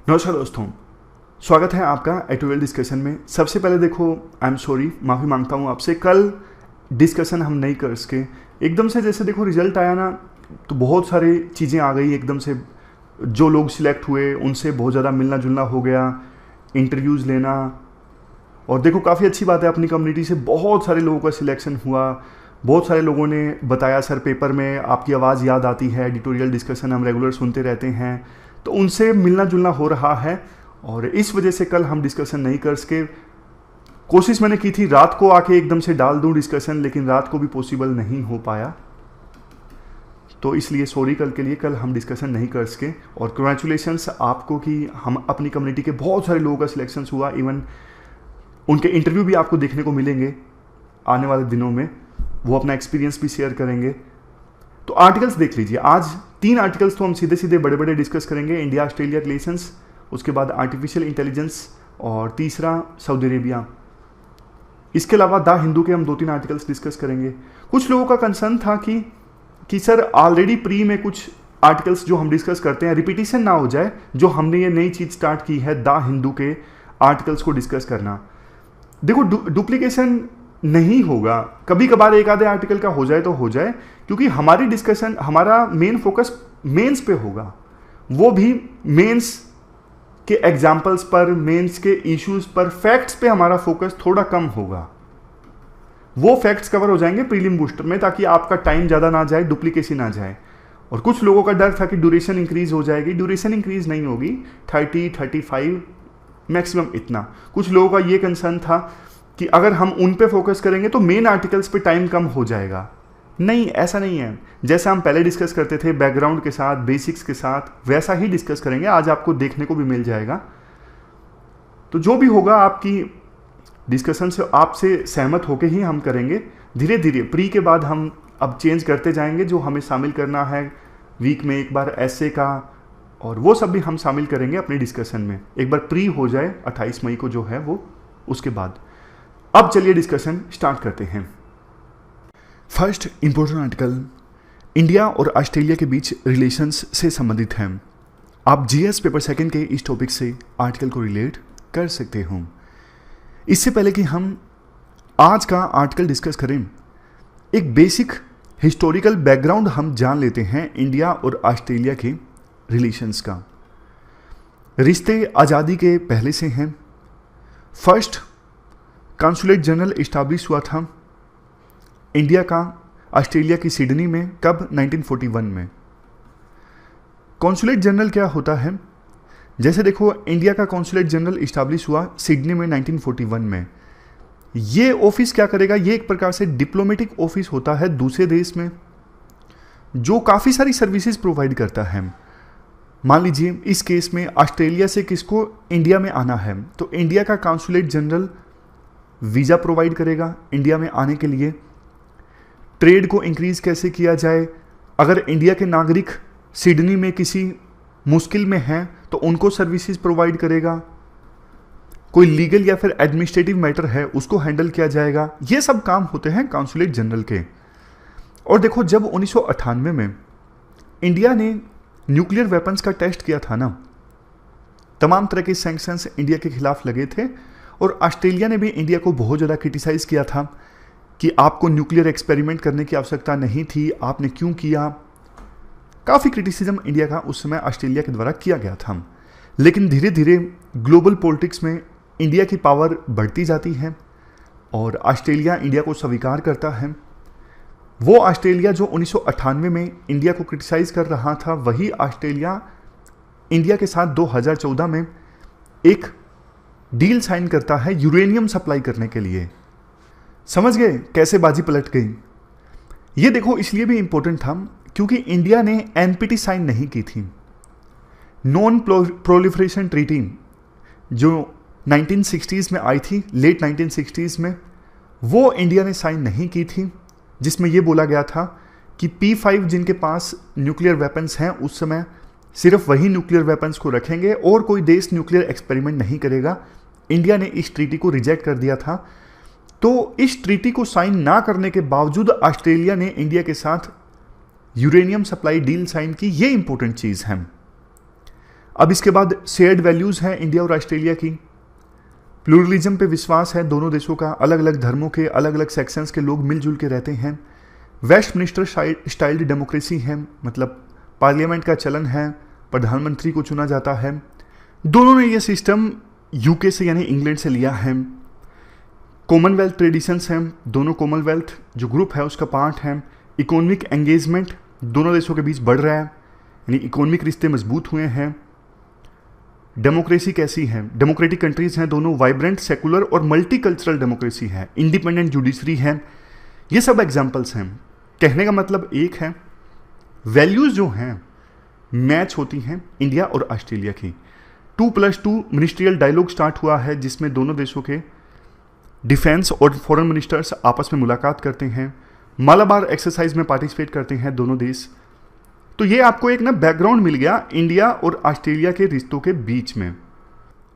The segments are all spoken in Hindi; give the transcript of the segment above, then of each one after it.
नमस्कार दोस्तों, स्वागत है आपका एटोवेल डिस्कशन में। सबसे पहले देखो, आई एम सॉरी, माफ़ी मांगता हूँ आपसे। कल डिस्कशन हम नहीं कर सके एकदम से। जैसे देखो रिजल्ट आया ना, तो बहुत सारी चीज़ें आ गई एकदम से। जो लोग सिलेक्ट हुए उनसे बहुत ज़्यादा मिलना जुलना हो गया, इंटरव्यूज़ लेना। और देखो काफ़ी अच्छी बात है, अपनी कम्युनिटी से बहुत सारे लोगों का सिलेक्शन हुआ। बहुत सारे लोगों ने बताया सर पेपर में आपकी आवाज़ याद आती है, एडिटोरियल डिस्कशन हम रेगुलर सुनते रहते हैं। तो उनसे मिलना जुलना हो रहा है और इस वजह से कल हम डिस्कशन नहीं कर सके। कोशिश मैंने की थी रात को आके एकदम से डाल दूं डिस्कशन, लेकिन रात को भी पॉसिबल नहीं हो पाया। तो इसलिए सॉरी कल के लिए, कल हम डिस्कशन नहीं कर सके। और कंग्रेचुलेशंस आपको कि हम अपनी कम्युनिटी के बहुत सारे लोगों का सिलेक्शन हुआ। इवन उनके इंटरव्यू भी आपको देखने को मिलेंगे आने वाले दिनों में। वो अपना एक्सपीरियंस भी शेयर करेंगे। तो आर्टिकल्स देख लीजिए। आज 3 आर्टिकल्स तो हम सीधे सीधे बड़े बड़े डिस्कस करेंगे। इंडिया ऑस्ट्रेलिया रिलेशंस, उसके बाद आर्टिफिशियल इंटेलिजेंस और तीसरा सऊदी अरेबिया। इसके अलावा द हिंदू के हम 2-3 आर्टिकल्स डिस्कस करेंगे। कुछ लोगों का कंसर्न था कि सर ऑलरेडी प्री में कुछ आर्टिकल्स जो हम डिस्कस करते हैं रिपीटिशन ना हो जाए, जो हमने ये नई चीज़ स्टार्ट की है द हिंदू के आर्टिकल्स को डिस्कस करना। देखो डुप्लीकेशन नहीं होगा, कभी कभार एक आधे आर्टिकल का हो जाए तो हो जाए, क्योंकि हमारी डिस्कशन, हमारा मेन फोकस मेंस पे होगा। वो भी मेंस के एग्जाम्पल्स पर, मेंस के इश्यूज पर, फैक्ट्स पे हमारा फोकस थोड़ा कम होगा। वो फैक्ट्स कवर हो जाएंगे प्रीलिम बूस्टर में, ताकि आपका टाइम ज़्यादा ना जाए, डुप्लीकेशन ना जाए। और कुछ लोगों का डर था कि ड्यूरेशन इंक्रीज हो जाएगी। ड्यूरेशन इंक्रीज नहीं होगी, 30-35 मैक्सिमम इतना। कुछ लोगों का ये कंसर्न था कि अगर हम उन पे फोकस करेंगे तो मेन आर्टिकल्स पे टाइम कम हो जाएगा। नहीं, ऐसा नहीं है। जैसा हम पहले डिस्कस करते थे बैकग्राउंड के साथ, बेसिक्स के साथ, वैसा ही डिस्कस करेंगे। आज आपको देखने को भी मिल जाएगा। तो जो भी होगा आपकी डिस्कशन से, आपसे सहमत होकर ही हम करेंगे। धीरे धीरे प्री के बाद हम अब चेंज करते जाएंगे। जो हमें शामिल करना है वीक में एक बार ऐसे का, और वो सब भी हम शामिल करेंगे अपने डिस्कशन में। एक बार प्री हो जाए 28 मई को जो है वो, उसके बाद। अब चलिए डिस्कशन स्टार्ट करते हैं। फर्स्ट इंपॉर्टेंट आर्टिकल इंडिया और ऑस्ट्रेलिया के बीच रिलेशंस से संबंधित है। आप जीएस पेपर सेकंड के इस टॉपिक से आर्टिकल को रिलेट कर सकते हो। इससे पहले कि हम आज का आर्टिकल डिस्कस करें, एक बेसिक हिस्टोरिकल बैकग्राउंड हम जान लेते हैं इंडिया और ऑस्ट्रेलिया के रिलेशंस का। रिश्ते आज़ादी के पहले से हैं। फर्स्ट कॉन्सुलेट जनरल इस्टाब्लिश हुआ था इंडिया का ऑस्ट्रेलिया की सिडनी में, कब? 1941 में। कॉन्सुलेट जनरल क्या होता है? जैसे देखो, इंडिया का कॉन्सुलेट जनरल इस्टाब्लिश हुआ सिडनी में 1941 में। ये ऑफिस क्या करेगा? ये एक प्रकार से डिप्लोमेटिक ऑफिस होता है दूसरे देश में, जो काफ़ी सारी सर्विसेज प्रोवाइड करता है। मान लीजिए इस केस में ऑस्ट्रेलिया से किसको इंडिया में आना है, तो इंडिया का कॉन्सुलेट जनरल वीज़ा प्रोवाइड करेगा इंडिया में आने के लिए। ट्रेड को इंक्रीज कैसे किया जाए, अगर इंडिया के नागरिक सिडनी में किसी मुश्किल में हैं तो उनको सर्विसेज प्रोवाइड करेगा। कोई लीगल या फिर एडमिनिस्ट्रेटिव मैटर है उसको हैंडल किया जाएगा। ये सब काम होते हैं कॉन्सुलेट जनरल के। और देखो, जब 1998 में इंडिया ने न्यूक्लियर वेपन्स का टेस्ट किया था ना, तमाम तरह के सैंक्शंस इंडिया के खिलाफ लगे थे। और ऑस्ट्रेलिया ने भी इंडिया को बहुत ज़्यादा क्रिटिसाइज किया था कि आपको न्यूक्लियर एक्सपेरिमेंट करने की आवश्यकता नहीं थी, आपने क्यों किया। काफ़ी क्रिटिसिज्म इंडिया का उस समय ऑस्ट्रेलिया के द्वारा किया गया था। लेकिन धीरे धीरे ग्लोबल पॉलिटिक्स में इंडिया की पावर बढ़ती जाती है और ऑस्ट्रेलिया इंडिया को स्वीकार करता है। वो ऑस्ट्रेलिया जो 1998 में इंडिया को क्रिटिसाइज कर रहा था, वही ऑस्ट्रेलिया इंडिया के साथ 2014 में एक डील साइन करता है यूरेनियम सप्लाई करने के लिए। समझ गए कैसे बाजी पलट गई? ये देखो इसलिए भी इंपॉर्टेंट था क्योंकि इंडिया ने एनपीटी साइन नहीं की थी, नॉन प्रोलिफरेशन ट्रीटी, जो 1960s में आई थी, लेट 1960s में। वो इंडिया ने साइन नहीं की थी, जिसमें ये बोला गया था कि P5 जिनके पास न्यूक्लियर वेपन्स हैं उस समय सिर्फ वही न्यूक्लियर वेपन्स को रखेंगे और कोई देश न्यूक्लियर एक्सपेरिमेंट नहीं करेगा। इंडिया ने इस ट्रीटी को रिजेक्ट कर दिया था। तो इस ट्रीटी को साइन ना करने के बावजूद ऑस्ट्रेलिया ने इंडिया के साथ यूरेनियम सप्लाई डील साइन की। ये इंपॉर्टेंट चीज़ है। अब इसके बाद शेयर्ड वैल्यूज़ है इंडिया और ऑस्ट्रेलिया की, प्लूरलिज्म पे विश्वास है दोनों देशों का, अलग अलग धर्मों के अलग अलग सेक्शंस के लोग मिलजुल के रहते हैं, वेस्ट मिनिस्टर स्टाइल्ड डेमोक्रेसी है, मतलब पार्लियामेंट का चलन है, प्रधानमंत्री को चुना जाता है। दोनों ने ये सिस्टम यूके से यानी इंग्लैंड से लिया है। कॉमनवेल्थ ट्रेडिशंस हैं, दोनों कॉमनवेल्थ जो ग्रुप है उसका पार्ट है। इकोनॉमिक एंगेजमेंट दोनों देशों के बीच बढ़ रहा है, यानी इकोनॉमिक रिश्ते मजबूत हुए हैं। डेमोक्रेसी कैसी है, डेमोक्रेटिक कंट्रीज हैं दोनों, वाइब्रेंट सेकुलर और मल्टीकल्चरल डेमोक्रेसी है, इंडिपेंडेंट जुडिशरी है। ये सब एग्जाम्पल्स हैं। कहने का मतलब एक है, वैल्यूज़ जो हैं मैच होती हैं इंडिया और ऑस्ट्रेलिया की। 2+2 मिनिस्ट्रियल डायलॉग स्टार्ट हुआ है जिसमें दोनों देशों के डिफेंस और फॉरेन मिनिस्टर्स आपस में मुलाकात करते हैं, मालाबार एक्सरसाइज में पार्टिसिपेट करते हैं दोनों देश। तो ये आपको एक ना बैकग्राउंड मिल गया इंडिया और ऑस्ट्रेलिया के रिश्तों के बीच में।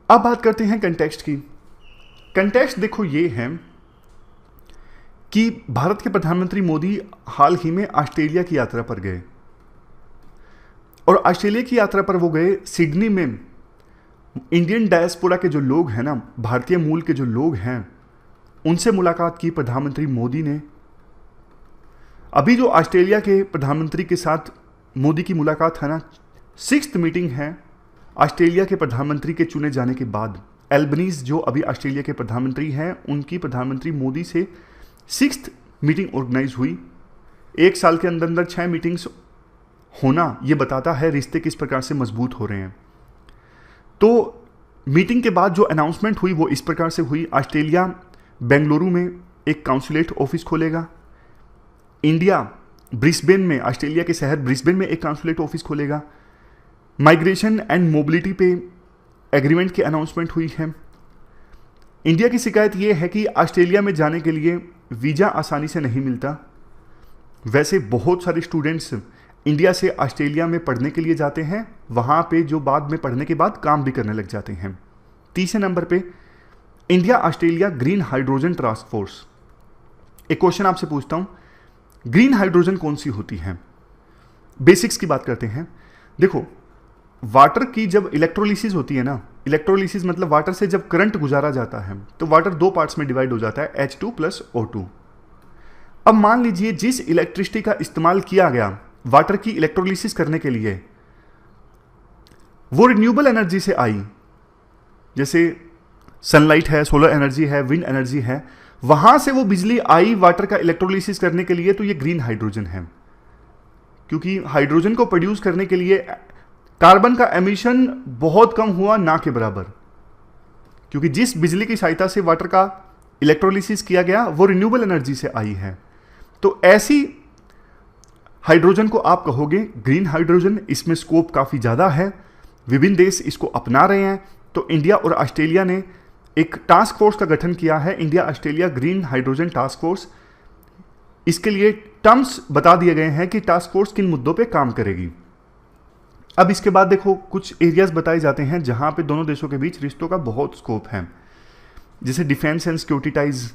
अब बात करते हैं कंटेक्स्ट की। कंटेक्स्ट देखो ये है कि भारत के प्रधानमंत्री मोदी हाल ही में ऑस्ट्रेलिया की यात्रा पर गए, और ऑस्ट्रेलिया की यात्रा पर वो गए सिडनी में। इंडियन डायस्पोरा के जो लोग हैं ना, भारतीय मूल के जो लोग हैं, उनसे मुलाकात की प्रधानमंत्री मोदी ने। अभी जो ऑस्ट्रेलिया के प्रधानमंत्री के साथ मोदी की मुलाकात है ना, 6th मीटिंग है ऑस्ट्रेलिया के प्रधानमंत्री के चुने जाने के बाद। एल्बनीज जो अभी ऑस्ट्रेलिया के प्रधानमंत्री हैं, उनकी प्रधानमंत्री मोदी से 6th मीटिंग ऑर्गेनाइज हुई। 1 साल के अंदर अंदर 6 मीटिंग्स होना ये बताता है रिश्ते किस प्रकार से मजबूत हो रहे हैं। तो मीटिंग के बाद जो अनाउंसमेंट हुई वो इस प्रकार से हुई, ऑस्ट्रेलिया बेंगलुरु में एक काउंसुलेट ऑफिस खोलेगा, इंडिया ब्रिस्बेन में, ऑस्ट्रेलिया के शहर ब्रिस्बेन में एक काउंसुलेट ऑफिस खोलेगा, माइग्रेशन एंड मोबिलिटी पे एग्रीमेंट की अनाउंसमेंट हुई है। इंडिया की शिकायत ये है कि ऑस्ट्रेलिया में जाने के लिए वीज़ा आसानी से नहीं मिलता। वैसे बहुत सारे स्टूडेंट्स इंडिया से ऑस्ट्रेलिया में पढ़ने के लिए जाते हैं, वहाँ पे जो बाद में पढ़ने के बाद काम भी करने लग जाते हैं। तीसरे नंबर पे India Australia green hydrogen task force. एक क्वेश्चन आपसे पूछता हूँ, ग्रीन हाइड्रोजन कौन सी होती है? बेसिक्स की बात करते हैं। देखो, वाटर की जब इलेक्ट्रोलिसिस होती है ना, इलेक्ट्रोलिसिस मतलब वाटर से जब करंट गुजारा जाता है तो वाटर 2 पार्ट्स में डिवाइड हो जाता है, H2 + O2। अब मान लीजिए जिस इलेक्ट्रिसिटी का इस्तेमाल किया गया वाटर की इलेक्ट्रोलिसिस करने के लिए, वो रिन्यूएबल एनर्जी से आई, जैसे सनलाइट है, सोलर एनर्जी है, विंड एनर्जी है, वहां से वो बिजली आई वाटर का इलेक्ट्रोलिसिस करने के लिए, तो ये ग्रीन हाइड्रोजन है। क्योंकि हाइड्रोजन को प्रोड्यूस करने के लिए कार्बन का एमिशन बहुत कम हुआ, ना के बराबर, क्योंकि जिस बिजली की सहायता से वाटर का इलेक्ट्रोलिसिस किया गया वो रिन्यूएबल एनर्जी से आई है। तो ऐसी हाइड्रोजन को आप कहोगे ग्रीन हाइड्रोजन। इसमें स्कोप काफ़ी ज़्यादा है, विभिन्न देश इसको अपना रहे हैं। तो इंडिया और ऑस्ट्रेलिया ने एक टास्क फोर्स का गठन किया है, India Australia green hydrogen task force. इसके लिए टर्म्स बता दिए गए हैं कि टास्क फोर्स किन मुद्दों पे काम करेगी। अब इसके बाद देखो कुछ एरियाज बताए जाते हैं जहां पे दोनों देशों के बीच रिश्तों का बहुत स्कोप है, जैसे defence and security ties,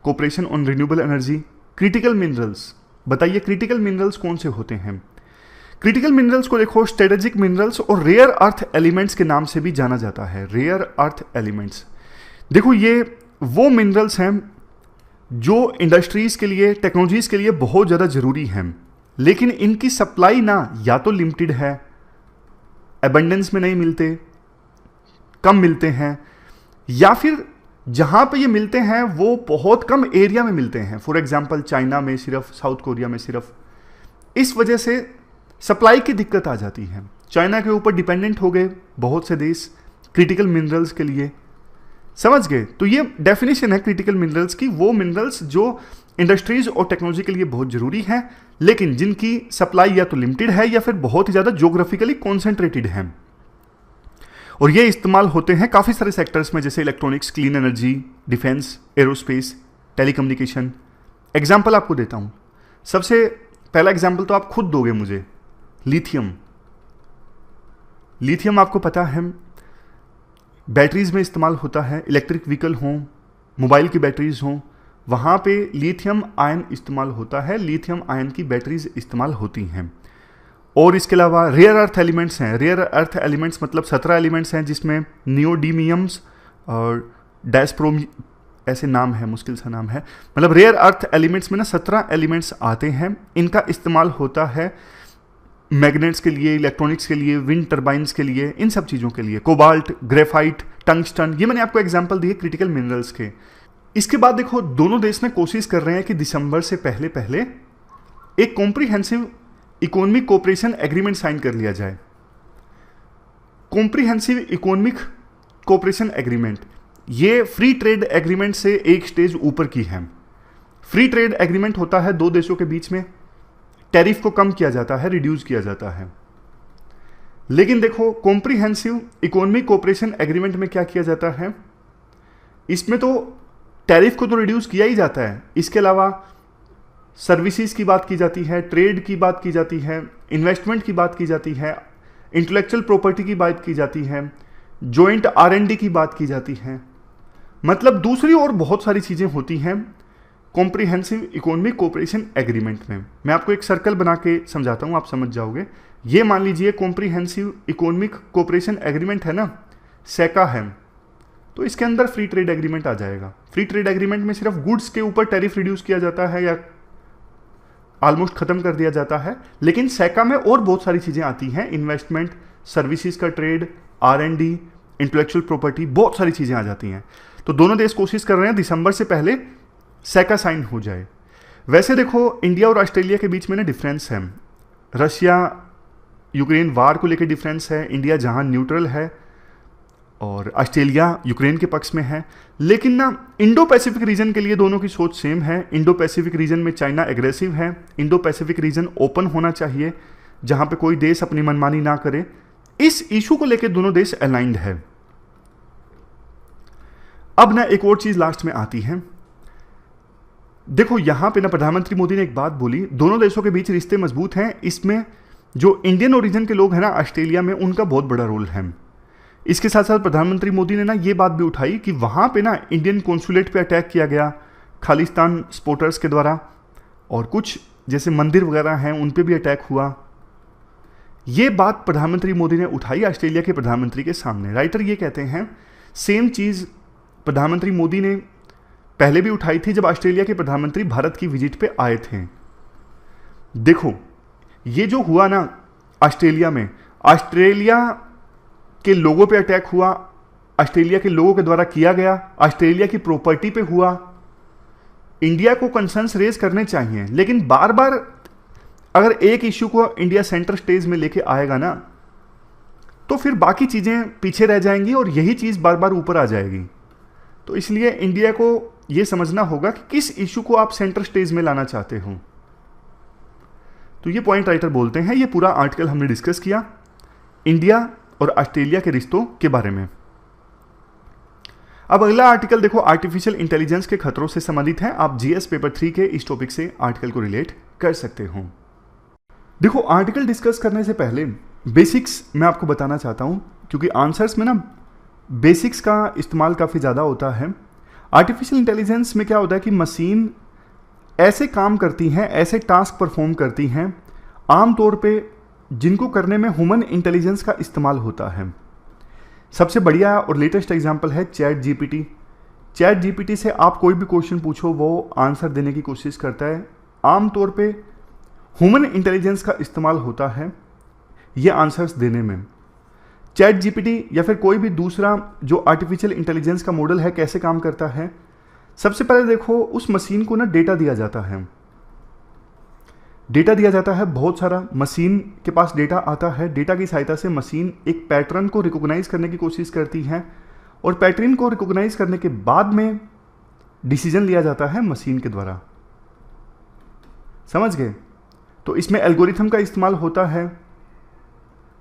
cooperation on renewable energy, critical minerals. बताइए क्रिटिकल मिनरल्स कौन से होते हैं? क्रिटिकल मिनरल्स को देखो स्ट्रेटेजिक मिनरल्स और रेयर अर्थ एलिमेंट्स के नाम से भी जाना जाता है। रेयर अर्थ एलिमेंट्स, देखो ये वो मिनरल्स हैं जो इंडस्ट्रीज के लिए, टेक्नोलॉजीज के लिए बहुत ज़्यादा ज़रूरी हैं, लेकिन इनकी सप्लाई ना या तो लिमिटेड है, एबंडेंस में नहीं मिलते, कम मिलते हैं, या फिर जहाँ पे ये मिलते हैं वो बहुत कम एरिया में मिलते हैं। फॉर एग्जांपल चाइना में सिर्फ, साउथ कोरिया में सिर्फ। इस वजह से सप्लाई की दिक्कत आ जाती है। चाइना के ऊपर डिपेंडेंट हो गए बहुत से देश क्रिटिकल मिनरल्स के लिए। समझ गए? तो ये डेफिनेशन है क्रिटिकल मिनरल्स की, वो मिनरल्स जो इंडस्ट्रीज और टेक्नोलॉजी के लिए बहुत ज़रूरी है, लेकिन जिनकी सप्लाई या तो लिमिटेड है या फिर बहुत ही ज़्यादा ज्योग्राफिकली कॉन्सेंट्रेटेड है। और ये इस्तेमाल होते हैं काफ़ी सारे सेक्टर्स में, जैसे electronics, clean energy, defence, aerospace, telecommunication. Example आपको देता हूँ। सबसे पहला एग्जाम्पल तो आप खुद दोगे मुझे, लिथियम। लिथियम आपको पता है बैटरीज में इस्तेमाल होता है, इलेक्ट्रिक व्हीकल हों, मोबाइल की बैटरीज हों, वहाँ पे लिथियम आयन इस्तेमाल होता है, लिथियम आयन की बैटरीज इस्तेमाल होती हैं। और इसके अलावा रेयर अर्थ एलिमेंट्स हैं। रेयर अर्थ एलिमेंट्स मतलब 17 एलिमेंट्स हैं, जिसमें नियोडीमियम्स और डायस्प्रोम, ऐसे नाम है, मुश्किल सा नाम है। मतलब रेयर अर्थ एलिमेंट्स में ना 17 एलिमेंट्स आते हैं। इनका इस्तेमाल होता है मैग्नेट्स के लिए, इलेक्ट्रॉनिक्स के लिए, विंड टर्बाइंस के लिए, इन सब चीज़ों के लिए। कोबाल्ट, ग्रेफाइट, टंगस्टन, ये मैंने आपको एग्जांपल दिए क्रिटिकल मिनरल्स के। इसके बाद देखो दोनों देश में कोशिश कर रहे हैं कि दिसंबर से पहले पहले एक comprehensive economic cooperation agreement sign कर लिया जाए। कॉम्प्रिहेंसिव इकोनॉमिक कोऑपरेशन एग्रीमेंट, ये फ्री ट्रेड एग्रीमेंट से एक स्टेज ऊपर की है। फ्री ट्रेड एग्रीमेंट होता है दो देशों के बीच में, टैरिफ को कम किया जाता है, रिड्यूस किया जाता है। लेकिन देखो कॉम्प्रिहेंसिव इकोनॉमिक कोऑपरेशन एग्रीमेंट में क्या किया जाता है, इसमें तो टैरिफ को तो रिड्यूस किया ही जाता है, इसके अलावा सर्विसेज की बात की जाती है, ट्रेड की बात की जाती है, इन्वेस्टमेंट की बात की जाती है, इंटेलेक्चुअल प्रॉपर्टी की बात की जाती है, जॉइंट R&D की बात की जाती है। मतलब दूसरी और बहुत सारी चीज़ें होती हैं कॉम्प्रिहेंसिव इकोनॉमिक कोऑपरेशन एग्रीमेंट में। मैं आपको एक सर्कल बना के समझाता हूँ, आप समझ जाओगे। ये मान लीजिए कॉम्प्रिहेंसिव इकोनॉमिक कोऑपरेशन एग्रीमेंट है ना, सेका है, तो इसके अंदर फ्री ट्रेड एग्रीमेंट आ जाएगा। फ्री ट्रेड एग्रीमेंट में सिर्फ गुड्स के ऊपर टैरिफ रिड्यूस किया जाता है या ऑलमोस्ट खत्म कर दिया जाता है, लेकिन सेका में और बहुत सारी चीज़ें आती हैं, इन्वेस्टमेंट, सर्विसेज का ट्रेड, R&D, इंटेलेक्चुअल प्रॉपर्टी, बहुत सारी चीज़ें आ जाती हैं। तो दोनों देश कोशिश कर रहे हैं दिसंबर से पहले सेका साइन हो जाए। वैसे देखो इंडिया और ऑस्ट्रेलिया के बीच में ना डिफरेंस है। रशिया यूक्रेन वार को लेकर डिफरेंस है, इंडिया जहां न्यूट्रल है और ऑस्ट्रेलिया यूक्रेन के पक्ष में है। लेकिन ना इंडो पैसिफिक रीजन के लिए दोनों की सोच सेम है। इंडो पैसिफिक रीजन में चाइना एग्रेसिव है, इंडो पैसिफिक रीजन ओपन होना चाहिए जहां पे कोई देश अपनी मनमानी ना करे। इस इशू को लेकर दोनों देश अलाइंड है। अब ना एक और चीज लास्ट में आती है। देखो यहां पे ना प्रधानमंत्री मोदी ने एक बात बोली, दोनों देशों के बीच रिश्ते मजबूत हैं, इसमें जो इंडियन ओरिजिन के लोग हैं ना ऑस्ट्रेलिया में, उनका बहुत बड़ा रोल है। इसके साथ साथ प्रधानमंत्री मोदी ने ना ये बात भी उठाई कि वहां पे ना इंडियन कॉन्सुलेट पे अटैक किया गया खालिस्तान सपोर्टर्स के द्वारा, और कुछ जैसे मंदिर वगैरह हैं उन पे भी अटैक हुआ। ये बात प्रधानमंत्री मोदी ने उठाई ऑस्ट्रेलिया के प्रधानमंत्री के सामने। राइटर ये कहते हैं सेम चीज़ प्रधानमंत्री मोदी ने पहले भी उठाई थी जब ऑस्ट्रेलिया के प्रधानमंत्री भारत की विजिट पे आए थे। देखो ये जो हुआ ना ऑस्ट्रेलिया में, ऑस्ट्रेलिया के लोगों पे अटैक हुआ, ऑस्ट्रेलिया के लोगों के द्वारा किया गया, ऑस्ट्रेलिया की प्रॉपर्टी पे हुआ। इंडिया को कंसर्न्स रेज करने चाहिए, लेकिन बार बार अगर एक इश्यू को इंडिया सेंटर स्टेज में लेके आएगा ना, तो फिर बाकी चीज़ें पीछे रह जाएंगी और यही चीज़ बार बार ऊपर आ जाएगी। तो इसलिए इंडिया को यह समझना होगा कि किस इश्यू को आप सेंटर स्टेज में लाना चाहते हो। तो ये पॉइंट राइटर बोलते हैं। ये पूरा आर्टिकल हमने डिस्कस किया इंडिया और ऑस्ट्रेलिया के रिश्तों के बारे में। अब अगला आर्टिकल देखो आर्टिफिशियल इंटेलिजेंस के खतरों से संबंधित है। आप जीएस पेपर 3 के इस टॉपिक से आर्टिकल को रिलेट कर सकते हो। देखो आर्टिकल डिस्कस करने से पहले बेसिक्स मैं आपको बताना चाहता हूं, क्योंकि आंसर्स में ना बेसिक्स का इस्तेमाल काफ़ी ज़्यादा होता है। आर्टिफिशियल इंटेलिजेंस में क्या होता है कि मशीन ऐसे काम करती हैं, ऐसे टास्क परफॉर्म करती हैं आमतौर पे जिनको करने में ह्यूमन इंटेलिजेंस का इस्तेमाल होता है। सबसे बढ़िया और लेटेस्ट एग्जांपल है चैट जीपीटी। चैट जीपीटी से आप कोई भी क्वेश्चन पूछो वो आंसर देने की कोशिश करता है। आमतौर पे ह्यूमन इंटेलिजेंस का इस्तेमाल होता है ये आंसर्स देने में। चैट जीपीटी या फिर कोई भी दूसरा जो आर्टिफिशियल इंटेलिजेंस का मॉडल है कैसे काम करता है। सबसे पहले देखो उस मशीन को ना डेटा दिया जाता है, डेटा दिया जाता है बहुत सारा, मशीन के पास डेटा आता है। डेटा की सहायता से मशीन एक पैटर्न को रिकॉग्नाइज करने की कोशिश करती है और पैटर्न को रिकॉग्नाइज करने के बाद में डिसीजन लिया जाता है मशीन के द्वारा। समझ गए? तो इसमें एल्गोरिथम का इस्तेमाल होता है,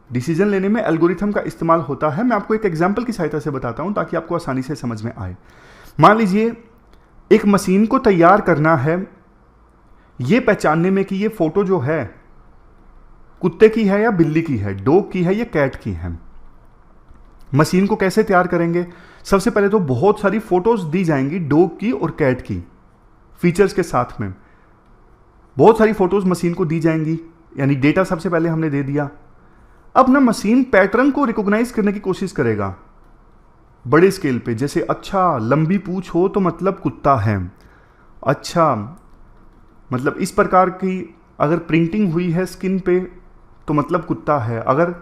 डिसीजन लेने में एल्गोरिथम का इस्तेमाल होता है। मैं आपको एक एग्जांपल की सहायता से बताता हूं ताकि आपको आसानी से समझ में आए। मान लीजिए एक मशीन को तैयार करना है ये पहचानने में कि ये फोटो जो है कुत्ते की है या बिल्ली की है, डॉग की है या कैट की है। मशीन को कैसे तैयार करेंगे? सबसे पहले तो बहुत सारी फोटोज दी जाएंगी डॉग की और कैट की फीचर्स के साथ में। बहुत सारी फोटोज मशीन को दी जाएंगी, यानी डेटा सबसे पहले हमने दे दिया। अब ना मशीन पैटर्न को रिकॉग्नाइज करने की कोशिश करेगा बड़े स्केल पे, जैसे अच्छा लंबी पूंछ हो तो मतलब कुत्ता है, अच्छा मतलब इस प्रकार की अगर प्रिंटिंग हुई है स्किन पे तो मतलब कुत्ता है, अगर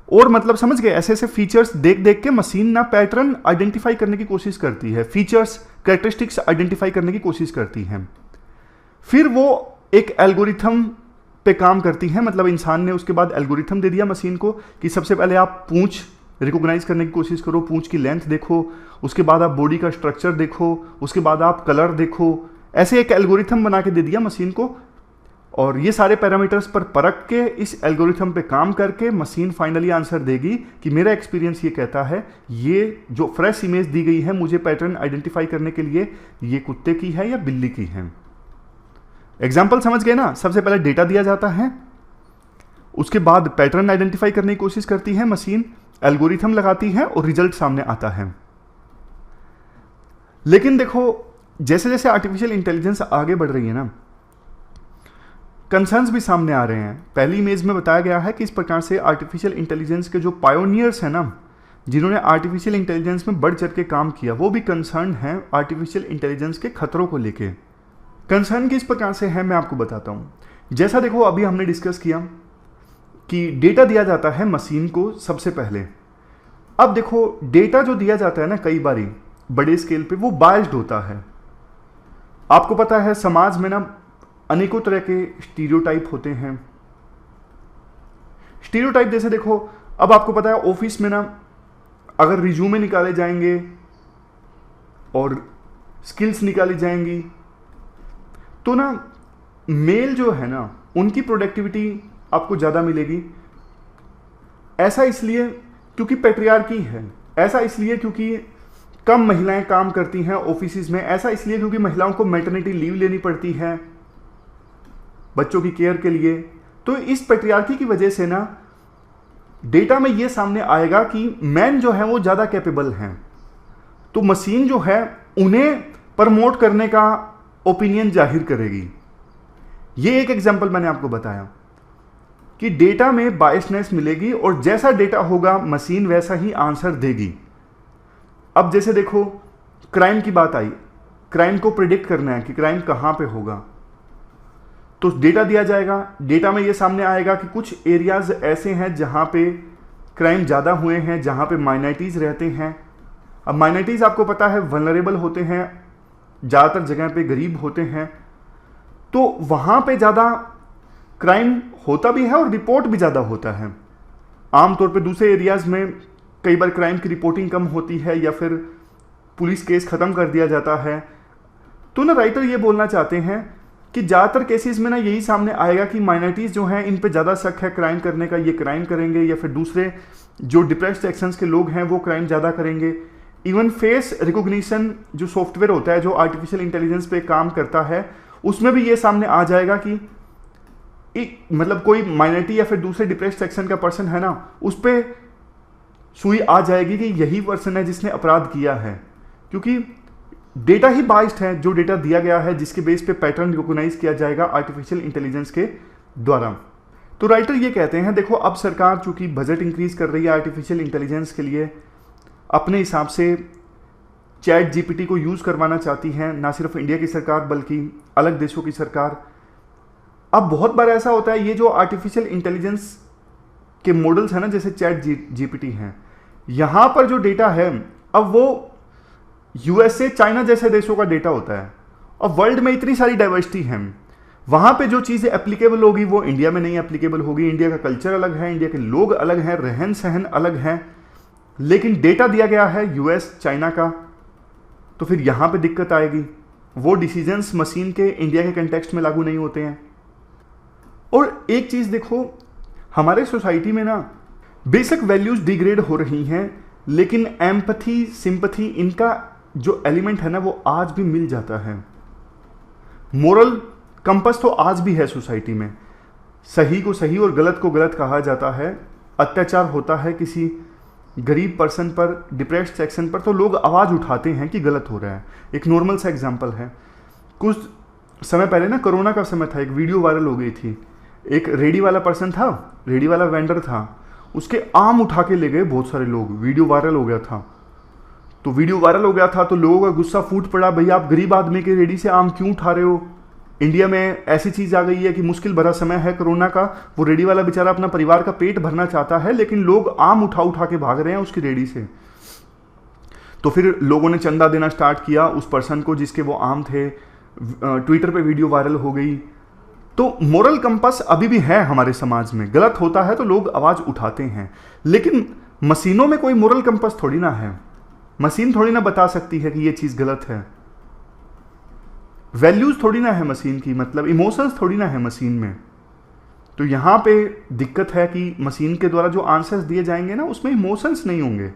और मतलब समझ गए, ऐसे ऐसे फीचर्स देख देख के मशीन ना पैटर्न आइडेंटिफाई करने की कोशिश करती है, फीचर्स कैरेक्टरिस्टिक्स आइडेंटिफाई करने की कोशिश करती है। फिर वो एक एल्गोरिथम पे काम करती है, मतलब इंसान ने उसके बाद एल्गोरिथम दे दिया मशीन को कि सबसे पहले आप पूंछ रिकॉग्नाइज करने की कोशिश करो, पूंछ की लेंथ देखो, उसके बाद आप बॉडी का स्ट्रक्चर देखो, उसके बाद आप कलर देखो, ऐसे एक एल्गोरिथम बना के दे दिया मशीन को। और ये सारे पैरामीटर्स पर परख के इस एल्गोरिथम पे काम करके मशीन फाइनली आंसर देगी कि मेरा एक्सपीरियंस ये कहता है ये जो फ्रेश इमेज दी गई है मुझे पैटर्न आइडेंटिफाई करने के लिए, ये कुत्ते की है या बिल्ली की है। एग्जाम्पल समझ गए ना, सबसे पहले डेटा दिया जाता है, उसके बाद पैटर्न आइडेंटिफाई करने की कोशिश करती है मशीन, एल्गोरिथम लगाती है और रिजल्ट सामने आता है। लेकिन देखो जैसे जैसे आर्टिफिशियल इंटेलिजेंस आगे बढ़ रही है ना, कंसर्न्स भी सामने आ रहे हैं। पहली इमेज में बताया गया है कि इस प्रकार से आर्टिफिशियल इंटेलिजेंस के जो पायोनियर्स हैं ना, जिन्होंने आर्टिफिशियल इंटेलिजेंस में बढ़ चढ़ के काम किया, वो भी कंसर्न हैं आर्टिफिशियल इंटेलिजेंस के खतरों को लेके। कंसर्न किस प्रकार से है मैं आपको बताता हूँ। जैसा देखो अभी हमने डिस्कस किया कि डेटा दिया जाता है मशीन को सबसे पहले। अब देखो डेटा जो दिया जाता है ना कई बारी बड़े स्केल पे वो बायस्ड होता है। आपको पता है समाज में ना अनेकों तरह के स्टीरियोटाइप होते हैं। स्टीरियोटाइप जैसे देखो अब आपको पता है ऑफिस में ना अगर रिज्यूमे निकाले जाएंगे और स्किल्स निकाली जाएंगी तो ना मेल जो है ना उनकी प्रोडक्टिविटी आपको ज़्यादा मिलेगी। ऐसा इसलिए क्योंकि पैट्रियार्की है, ऐसा इसलिए क्योंकि कम महिलाएं काम करती हैं ऑफिस में, ऐसा इसलिए क्योंकि महिलाओं को मैटरनिटी लीव लेनी पड़ती है बच्चों की केयर के लिए। तो इस पैट्रियार्की की वजह से ना डेटा में ये सामने आएगा कि मैन जो है वो ज़्यादा कैपेबल हैं, तो मशीन जो है उन्हें प्रमोट करने का ओपिनियन जाहिर करेगी। ये एक एग्जांपल मैंने आपको बताया कि डेटा में बायसनेस मिलेगी और जैसा डेटा होगा मशीन वैसा ही आंसर देगी। अब जैसे देखो क्राइम की बात आई, क्राइम को प्रिडिक्ट करना है कि क्राइम कहाँ पे होगा, तो डेटा दिया जाएगा। डेटा में ये सामने आएगा कि कुछ एरियाज ऐसे हैं जहाँ पे क्राइम ज़्यादा हुए हैं, जहाँ पे माइनॉरिटीज़ रहते हैं। अब माइनॉरिटीज़ आपको पता है वल्नरेबल होते हैं, ज़्यादातर जगह पे गरीब होते हैं, तो वहाँ पे ज़्यादा क्राइम होता भी है और रिपोर्ट भी ज़्यादा होता है। आमतौर पे दूसरे एरियाज़ में कई बार क्राइम की रिपोर्टिंग कम होती है या फिर पुलिस केस ख़त्म कर दिया जाता है। तो ना राइटर ये बोलना चाहते हैं कि ज़्यादातर केसेस में ना यही सामने आएगा कि माइनॉरिटीज़ जो हैं इन पे ज़्यादा शक है क्राइम करने का, ये क्राइम करेंगे, या फिर दूसरे जो डिप्रेस्ड सेक्शंस के लोग हैं वो क्राइम ज़्यादा करेंगे। इवन फेस रिकॉग्निशन जो सॉफ्टवेयर होता है जो आर्टिफिशियल इंटेलिजेंस पे काम करता है उसमें भी ये सामने आ जाएगा कि मतलब कोई माइनॉरिटी या फिर दूसरे डिप्रेस्ड सेक्शन का पर्सन है ना, उस पर सुई आ जाएगी कि यही पर्सन है जिसने अपराध किया है, क्योंकि डेटा ही बाइस्ड है। जो डेटा दिया गया है जिसके बेस पे पैटर्न रिकॉग्नाइज किया जाएगा आर्टिफिशियल इंटेलिजेंस के द्वारा। तो राइटर ये कहते हैं देखो अब सरकार चूंकि बजट इंक्रीज कर रही है आर्टिफिशियल इंटेलिजेंस के लिए, अपने हिसाब से चैट जीपीटी को यूज़ करवाना चाहती है, ना सिर्फ इंडिया की सरकार बल्कि अलग देशों की सरकार। अब बहुत बार ऐसा होता है ये जो आर्टिफिशियल इंटेलिजेंस के मॉडल्स हैं ना जैसे चैट जीपीटी हैं, यहाँ पर जो डेटा है अब वो यूएसए चाइना जैसे देशों का डेटा होता है। और वर्ल्ड में इतनी सारी डाइवर्सिटी है, वहाँ पे जो चीज़ें एप्लीकेबल होगी वो इंडिया में नहीं एप्लीकेबल होगी। इंडिया का कल्चर अलग है, इंडिया के लोग अलग हैं, रहन सहन अलग है, लेकिन डेटा दिया गया है यूएस चाइना का, तो फिर यहाँ पे दिक्कत आएगी। वो डिसीजंस मशीन के इंडिया के कंटेक्स्ट में लागू नहीं होते हैं। और एक चीज़ देखो हमारे सोसाइटी में ना बेसिक वैल्यूज़ डिग्रेड हो रही हैं, लेकिन एम्पथी सिंपथी इनका जो एलिमेंट है ना वो आज भी मिल जाता है। मोरल कंपस तो आज भी है सोसाइटी में, सही को सही और गलत को गलत कहा जाता है। अत्याचार होता है किसी गरीब पर्सन पर, डिप्रेस्ड सेक्शन पर, तो लोग आवाज़ उठाते हैं कि गलत हो रहा है। एक नॉर्मल सा एग्जांपल है, कुछ समय पहले ना कोरोना का समय था, एक वीडियो वायरल हो गई थी एक रेडी वाला पर्सन था, रेडी वाला वेंडर था, उसके आम उठा के ले गए बहुत सारे लोग, वीडियो वायरल हो गया था। तो वीडियो वायरल हो गया था तो लोगों का गुस्सा फूट पड़ा, भैया आप गरीब आदमी के रेडी से आम क्यों उठा रहे हो? इंडिया में ऐसी चीज़ आ गई है कि मुश्किल भरा समय है कोरोना का, वो रेडी वाला बेचारा अपना परिवार का पेट भरना चाहता है, लेकिन लोग आम उठा उठा के भाग रहे हैं उसकी रेडी से। तो फिर लोगों ने चंदा देना स्टार्ट किया उस पर्सन को जिसके वो आम थे, ट्विटर पे वीडियो वायरल हो गई। तो मोरल कंपास अभी भी है हमारे समाज में, गलत होता है तो लोग आवाज़ उठाते हैं, लेकिन मशीनों में कोई मोरल कंपास थोड़ी ना है। मशीन थोड़ी ना बता सकती है कि ये चीज़ गलत है, वैल्यूज़ थोड़ी ना है मशीन की, मतलब इमोशंस थोड़ी ना है मशीन में। तो यहाँ पे दिक्कत है कि मशीन के द्वारा जो आंसर्स दिए जाएंगे ना उसमें इमोशंस नहीं होंगे।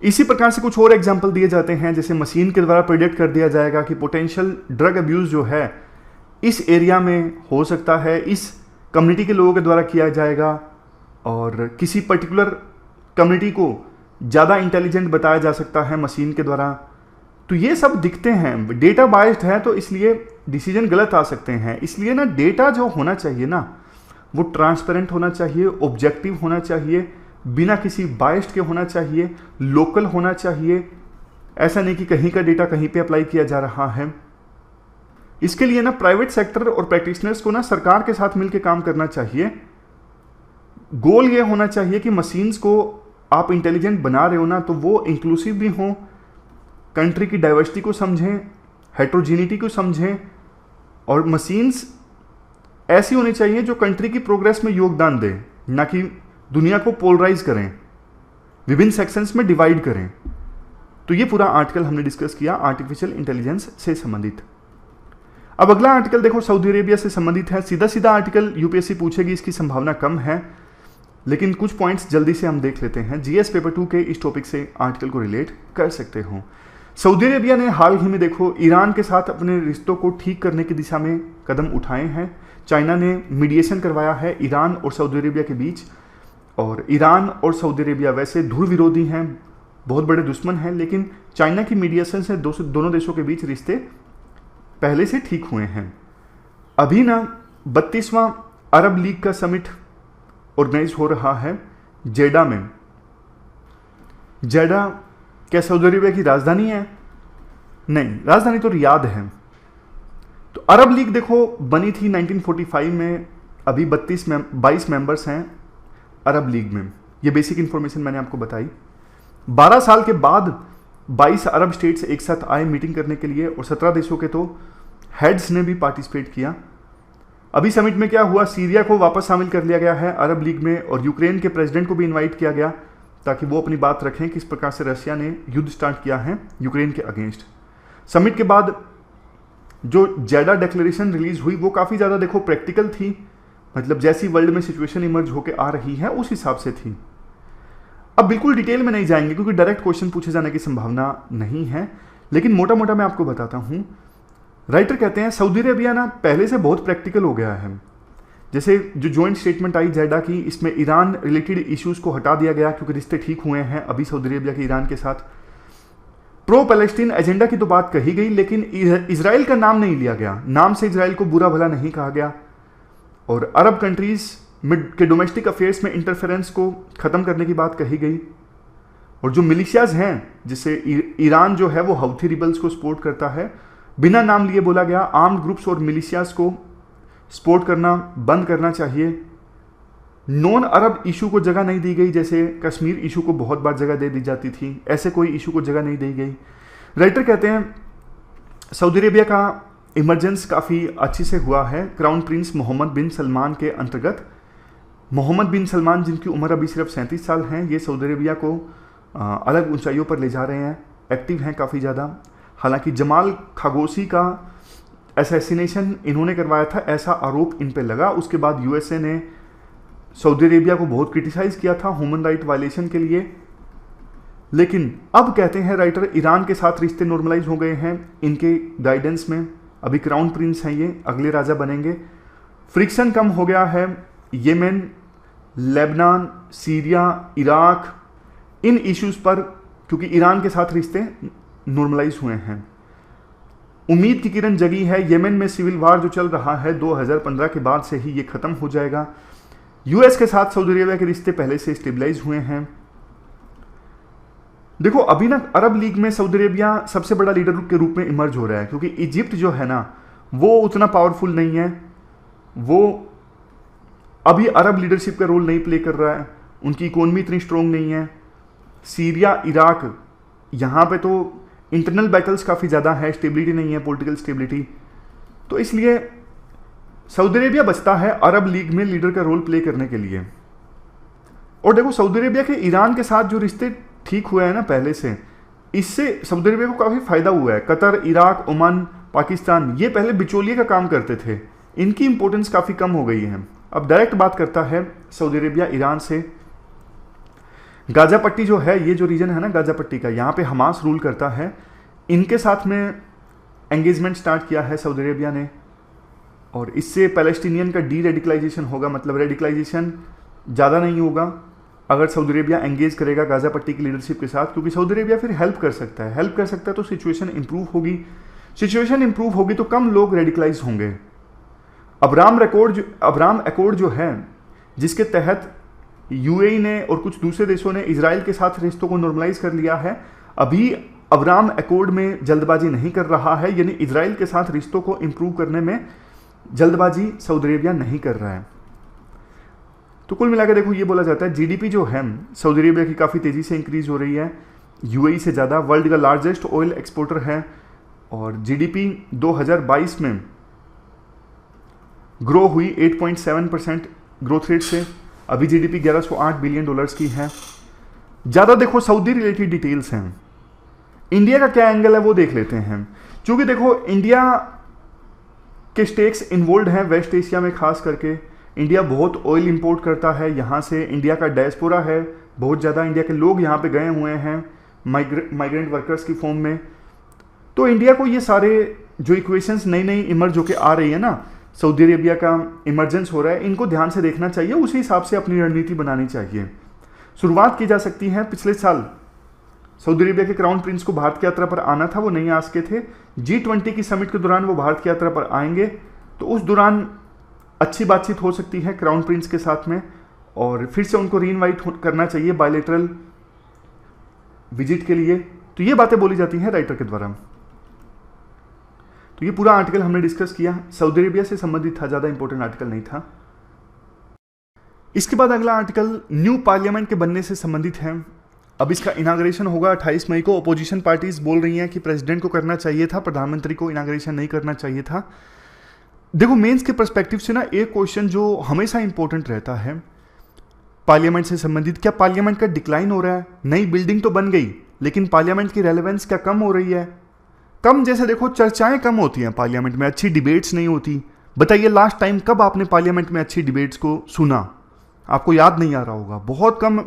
इसी प्रकार से कुछ और एग्जाम्पल दिए जाते हैं, जैसे मशीन के द्वारा प्रेडिक्ट कर दिया जाएगा कि पोटेंशियल ड्रग अब्यूज़ जो है इस एरिया में हो सकता है, इस कम्युनिटी के लोगों के द्वारा किया जाएगा, और किसी पर्टिकुलर कम्युनिटी को ज़्यादा इंटेलिजेंट बताया जा सकता है मशीन के द्वारा। तो ये सब दिखते हैं, डेटा बायस्ड है तो इसलिए डिसीजन गलत आ सकते हैं। इसलिए ना डेटा जो होना चाहिए ना वो ट्रांसपेरेंट होना चाहिए, ऑब्जेक्टिव होना चाहिए, बिना किसी बायस्ड के होना चाहिए, लोकल होना चाहिए। ऐसा नहीं कि कहीं का डेटा कहीं पे अप्लाई किया जा रहा है। इसके लिए ना प्राइवेट सेक्टर और प्रैक्टिशनर्स को ना सरकार के साथ मिलकर काम करना चाहिए। गोल ये होना चाहिए कि मशीन्स को आप इंटेलिजेंट बना रहे हो ना तो वो इंक्लूसिव भी हों, कंट्री की डाइवर्सिटी को समझें, हेट्रोजीनिटी को समझें, और मशीन्स ऐसी होनी चाहिए जो कंट्री की प्रोग्रेस में योगदान दें, ना कि दुनिया को पोलराइज करें, विभिन्न सेक्शंस में डिवाइड करें। तो ये पूरा आर्टिकल हमने डिस्कस किया आर्टिफिशियल इंटेलिजेंस से संबंधित। अब अगला आर्टिकल देखो सऊदी अरेबिया से संबंधित है। सीधा सीधा आर्टिकल यूपीएससी पूछेगी, इसकी संभावना कम है, लेकिन कुछ पॉइंट्स जल्दी से हम देख लेते हैं। जीएस पेपर 2 के इस टॉपिक से आर्टिकल को रिलेट कर सकते हो। सऊदी अरेबिया ने हाल ही में देखो ईरान के साथ अपने रिश्तों को ठीक करने की दिशा में कदम उठाए हैं। चाइना ने मीडिएशन करवाया है ईरान और सऊदी अरेबिया के बीच, और ईरान और सऊदी अरेबिया वैसे ध्रुव विरोधी हैं, बहुत बड़े दुश्मन हैं, लेकिन चाइना की मीडिएशन से दोनों देशों के बीच रिश्ते पहले से ठीक हुए हैं। अभी ना 32वां अरब लीग का समिट ऑर्गेनाइज हो रहा है जेडा में। जेडा क्या सऊदी अरेबिया की राजधानी है? नहीं, राजधानी तो रियाद है। तो अरब लीग देखो बनी थी 1945 में, अभी 22 मेंबर्स हैं अरब लीग में। ये बेसिक इंफॉर्मेशन मैंने आपको बताई। 12 साल के बाद 22 अरब स्टेट्स एक साथ आए मीटिंग करने के लिए, और 17 देशों के तो हेड्स ने भी पार्टिसिपेट किया। अभी समिट में क्या हुआ, सीरिया को वापस शामिल कर लिया गया है अरब लीग में, और यूक्रेन के प्रेसिडेंट को भी इनवाइट किया गया ताकि वो अपनी बात रखें किस प्रकार से रशिया ने युद्ध स्टार्ट किया है यूक्रेन के अगेंस्ट। समिट के बाद जो जेडा डिक्लेरेशन रिलीज हुई वो काफ़ी ज़्यादा देखो प्रैक्टिकल थी, मतलब जैसी वर्ल्ड में सिचुएशन इमर्ज होकर आ रही है उस हिसाब से थी। अब बिल्कुल डिटेल में नहीं जाएंगे क्योंकि डायरेक्ट क्वेश्चन पूछे जाने की संभावना नहीं है, लेकिन मोटा मोटा मैं आपको बताता हूँ। राइटर कहते हैं सऊदी अरेबिया ना पहले से बहुत प्रैक्टिकल हो गया है। जैसे जो जॉइंट स्टेटमेंट आई जेडा की, इसमें ईरान रिलेटेड इश्यूज को हटा दिया गया क्योंकि रिश्ते ठीक हुए हैं अभी सऊदी अरेबिया के ईरान के साथ। प्रो पैलेस्टीन एजेंडा की तो बात कही गई, लेकिन इजराइल का नाम नहीं लिया गया, नाम से इजराइल को बुरा भला नहीं कहा गया। और अरब कंट्रीज के डोमेस्टिक अफेयर्स में इंटरफेरेंस को ख़त्म करने की बात कही गई। और जो मिलिशियाज हैं, जिससे ईरान जो है वो हौथी रिबल्स को सपोर्ट करता है, बिना नाम लिए बोला गया आर्म्ड ग्रुप्स और मिलिशियाज को सपोर्ट करना बंद करना चाहिए। नॉन अरब इशू को जगह नहीं दी गई, जैसे कश्मीर इशू को बहुत बार जगह दे दी जाती थी, ऐसे कोई इशू को जगह नहीं दी गई। राइटर कहते हैं सऊदी अरेबिया का इमरजेंस काफ़ी अच्छी से हुआ है क्राउन प्रिंस मोहम्मद बिन सलमान के अंतर्गत। मोहम्मद बिन सलमान जिनकी उम्र अभी सिर्फ 37 साल हैं, ये सऊदी अरेबिया को अलग ऊंचाइयों पर ले जा रहे हैं, एक्टिव हैं काफ़ी ज़्यादा। हालांकि जमाल खागोसी का असैसिनेशन इन्होंने करवाया था, ऐसा आरोप इन पे लगा। उसके बाद यूएसए ने सऊदी अरेबिया को बहुत क्रिटिसाइज़ किया था ह्यूमन राइट वायलेशन के लिए। लेकिन अब कहते हैं राइटर ईरान के साथ रिश्ते नॉर्मलाइज हो गए हैं इनके गाइडेंस में। अभी क्राउन प्रिंस हैं, ये अगले राजा बनेंगे। फ्रिक्शन कम हो गया है येमेन, लेबनान, सीरिया, इराक, इन इश्यूज़ पर, क्योंकि ईरान के साथ रिश्ते नॉर्मलाइज हुए हैं। उम्मीद की किरण जगी है। येमेन में सिविल वार जो चल रहा है 2015 के बाद से ही ये खत्म हो जाएगा। यूएस के साथ सऊदी अरेबिया के रिश्ते पहले से स्टेबलाइज हुए हैं। देखो अभी ना अरब लीग में सऊदी अरेबिया सबसे बड़ा लीडर के रूप में इमर्ज हो रहा है, क्योंकि इजिप्ट जो है ना वो उतना पावरफुल नहीं है, वो अभी अरब लीडरशिप का रोल नहीं प्ले कर रहा है, उनकी इकोनॉमी इतनी स्ट्रोंग नहीं है। सीरिया, इराक, यहाँ पे तो इंटरनल बैटल्स काफ़ी ज़्यादा है, स्टेबिलिटी नहीं है, पॉलिटिकल स्टेबिलिटी। तो इसलिए सऊदी अरेबिया बचता है अरब लीग में लीडर का रोल प्ले करने के लिए। और देखो सऊदी अरेबिया के ईरान के साथ जो रिश्ते ठीक हुए हैं ना पहले से, इससे सऊदी अरेबिया को काफ़ी फायदा हुआ है। कतर, इराक, ओमान, पाकिस्तान ये पहले बिचौलिए का काम करते थे, इनकी इंपॉर्टेंस काफ़ी कम हो गई है। अब डायरेक्ट बात करता है सऊदी अरेबिया ईरान से। गाजा पट्टी जो है, ये जो रीजन है ना गाजा पट्टी का, यहाँ पे हमास रूल करता है। इनके साथ में एंगेजमेंट स्टार्ट किया है सऊदी अरेबिया ने, और इससे पैलेस्टीनियन का डी रेडिकलाइजेशन होगा, मतलब रेडिकलाइजेशन ज़्यादा नहीं होगा अगर सऊदी अरेबिया एंगेज करेगा गाजा पट्टी की लीडरशिप के साथ, क्योंकि सऊदी अरेबिया फिर हेल्प कर सकता है तो सिचुएशन इंप्रूव होगी, तो कम लोग रेडिकलाइज होंगे। अब्राम अकॉर्ड जो है, जिसके तहत यूएई ने और कुछ दूसरे देशों ने इजराइल के साथ रिश्तों को नॉर्मलाइज कर लिया है। अभी अब्राम अकॉर्ड में जल्दबाजी नहीं कर रहा है, यानी इजराइल के साथ रिश्तों को इंप्रूव करने में जल्दबाजी सऊदी अरेबिया नहीं कर रहा है। तो कुल मिलाकर देखो ये बोला जाता है जीडीपी जो है सऊदी अरेबिया की काफ़ी तेज़ी से इंक्रीज हो रही है, यूएई से ज़्यादा। वर्ल्ड का लार्जेस्ट ऑयल एक्सपोर्टर है, और जीडीपी 2022 में ग्रो हुई 8.7% ग्रोथ रेट से। अभी जीडीपी 1108 बिलियन डॉलर्स की है। ज़्यादा देखो सऊदी रिलेटेड डिटेल्स हैं। इंडिया का क्या एंगल है वो देख लेते हैं, क्योंकि देखो इंडिया के स्टेक्स इन्वॉल्व हैं वेस्ट एशिया में, खास करके इंडिया बहुत ऑयल इंपोर्ट करता है यहाँ से। इंडिया का डायस्पोरा है बहुत ज़्यादा, इंडिया के लोग यहाँ पे गए हुए हैं माइग्रेंट वर्कर्स की फॉर्म में। तो इंडिया को ये सारे जो इक्वेशंस नई नई इमर्ज होकर आ रही है ना, सऊदी अरेबिया का इमरजेंस हो रहा है, इनको ध्यान से देखना चाहिए, उसी हिसाब से अपनी रणनीति बनानी चाहिए। शुरुआत की जा सकती है। पिछले साल सऊदी अरेबिया के क्राउन प्रिंस को भारत की यात्रा पर आना था, वो नहीं आ सके थे। G20 की समिट के दौरान वो भारत की यात्रा पर आएंगे, तो उस दौरान अच्छी बातचीत हो सकती है क्राउन प्रिंस के साथ में, और फिर से उनको रीइनवाइट करना चाहिए बायलैटरल विजिट के लिए। तो ये बातें बोली जाती हैं राइटर के द्वारा। तो ये पूरा आर्टिकल हमने डिस्कस किया, सऊदी अरेबिया से संबंधित था, ज़्यादा इंपॉर्टेंट आर्टिकल नहीं था। इसके बाद अगला आर्टिकल न्यू पार्लियामेंट के बनने से संबंधित है। अब इसका इनाग्रेशन होगा 28 मई को। अपोजिशन पार्टीज बोल रही हैं कि प्रेसिडेंट को करना चाहिए था, प्रधानमंत्री को इनाग्रेशन नहीं करना चाहिए था। देखो मेंस के पर्सपेक्टिव से ना एक क्वेश्चन जो हमेशा इंपॉर्टेंट रहता है पार्लियामेंट से संबंधित, क्या पार्लियामेंट का डिक्लाइन हो रहा है? नई बिल्डिंग तो बन गई, लेकिन पार्लियामेंट की रेलेवेंस क्या कम हो रही है? कम जैसे देखो चर्चाएं कम होती हैं पार्लियामेंट में, अच्छी डिबेट्स नहीं होती। बताइए लास्ट टाइम कब आपने पार्लियामेंट में अच्छी डिबेट्स को सुना? आपको याद नहीं आ रहा होगा। बहुत कम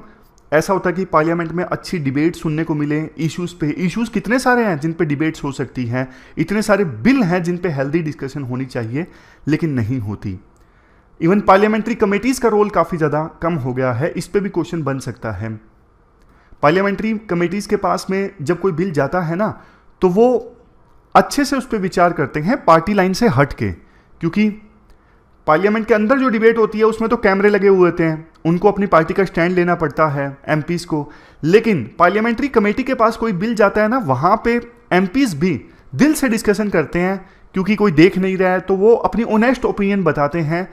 ऐसा होता है कि पार्लियामेंट में अच्छी डिबेट सुनने को मिले इश्यूज़ पे। इश्यूज़ कितने सारे हैं जिन पे डिबेट्स हो सकती हैं, इतने सारे बिल हैं जिन पे हेल्दी डिस्कशन होनी चाहिए, लेकिन नहीं होती। इवन पार्लियामेंट्री कमेटीज़ का रोल काफ़ी ज़्यादा कम हो गया है, इस पे भी क्वेश्चन बन सकता है। पार्लियामेंट्री कमेटीज़ के पास में जब कोई बिल जाता है ना, तो वो अच्छे से उस पर विचार करते हैं पार्टी लाइन से हट के, क्योंकि पार्लियामेंट के अंदर जो डिबेट होती है उसमें तो कैमरे लगे हुए होते हैं, उनको अपनी पार्टी का स्टैंड लेना पड़ता है एमपीज़ को। लेकिन पार्लियामेंट्री कमेटी के पास कोई बिल जाता है ना, वहाँ पे एमपीज़ भी दिल से डिस्कशन करते हैं, क्योंकि कोई देख नहीं रहा है, तो वो अपनी ऑनेस्ट ओपिनियन बताते हैं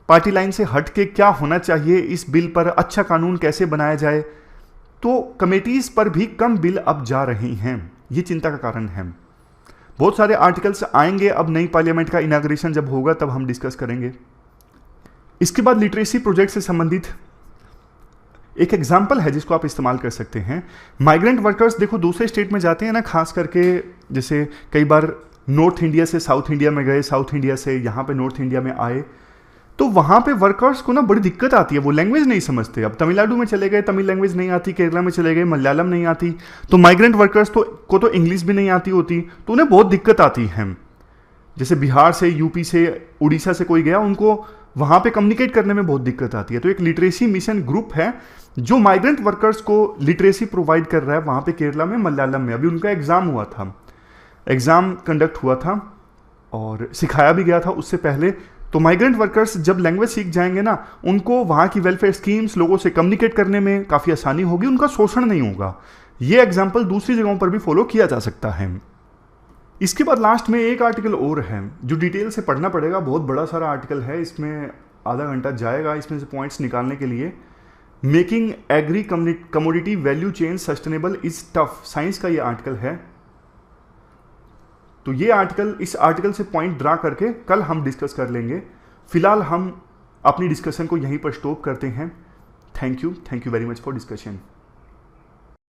पार्टी लाइन से हट के क्या होना चाहिए इस बिल पर, अच्छा कानून कैसे बनाया जाए। तो कमेटीज़ पर भी कम बिल अब जा रही हैं, ये चिंता का कारण है। बहुत सारे आर्टिकल्स आएंगे अब नई पार्लियामेंट का इनाग्रेशन जब होगा तब हम डिस्कस करेंगे। इसके बाद लिटरेसी प्रोजेक्ट से संबंधित एक एग्जाम्पल है जिसको आप इस्तेमाल कर सकते हैं। माइग्रेंट वर्कर्स देखो दूसरे स्टेट में जाते हैं ना, खास करके जैसे कई बार नॉर्थ इंडिया से साउथ इंडिया में गए, साउथ इंडिया से यहाँ पे नॉर्थ इंडिया में आए, तो वहाँ पे वर्कर्स को ना बड़ी दिक्कत आती है, वो लैंग्वेज नहीं समझते। अब तमिलनाडु में चले गए, तमिल लैंग्वेज नहीं आती, केरला में चले गए, मलयालम नहीं आती, तो माइग्रेंट वर्कर्स को तो इंग्लिश भी नहीं आती होती, तो उन्हें बहुत दिक्कत आती है। जैसे बिहार से, यूपी से, उड़ीसा से कोई गया, उनको वहाँ पे कम्युनिकेट करने में बहुत दिक्कत आती है। तो एक लिटरेसी मिशन ग्रुप है जो माइग्रेंट वर्कर्स को लिटरेसी प्रोवाइड कर रहा है वहाँ पे केरला में, मलयालम में। अभी उनका एग्जाम हुआ था, एग्ज़ाम कंडक्ट हुआ था और सिखाया भी गया था उससे पहले। तो माइग्रेंट वर्कर्स जब लैंग्वेज सीख जाएंगे ना, उनको वहाँ की वेलफेयर स्कीम्स, लोगों से कम्युनिकेट करने में काफ़ी आसानी होगी, उनका शोषण नहीं होगा। ये एग्जाम्पल दूसरी जगहों पर भी फॉलो किया जा सकता है। इसके बाद लास्ट में एक आर्टिकल और है जो डिटेल से पढ़ना पड़ेगा, बहुत बड़ा सारा आर्टिकल है, इसमें आधा घंटा जाएगा इसमें से पॉइंट्स निकालने के लिए। Making agree commodity value chain sustainable is tough, science का ये आर्टिकल है। तो ये आर्टिकल, इस आर्टिकल से पॉइंट ड्रा करके कल हम डिस्कस कर लेंगे। फिलहाल हम अपनी डिस्कशन को यहीं पर स्टॉप करते हैं। Thank you very much for discussion.